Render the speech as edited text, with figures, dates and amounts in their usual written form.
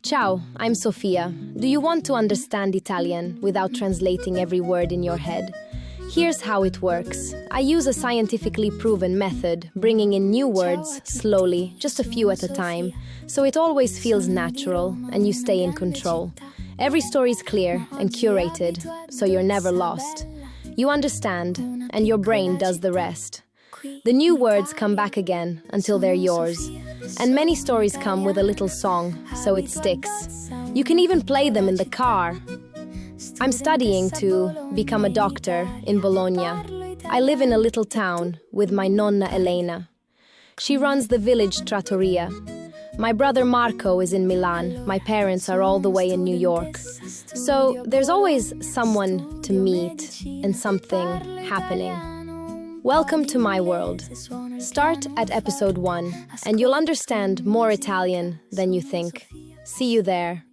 Ciao, I'm Sofia. Do you want to understand Italian without translating every word in your head? Here's how it works. I use a scientifically proven method, bringing in new words slowly, just a few at a time, so it always feels natural and you stay in control. Every story is clear and curated, so you're never lost. You understand, and your brain does the rest. The new words come back again until they're yours. And many stories come with a little song, so it sticks. You can even play them in the car. I'm studying to become a doctor in Bologna. I live in a little town with my Nonna Elena. She runs the village trattoria. My brother Marco is in Milan. My parents are all the way in New York. So there's always someone to meet and something happening. Welcome to my world. Start at episode 1 and you'll understand more Italian than you think. See you there.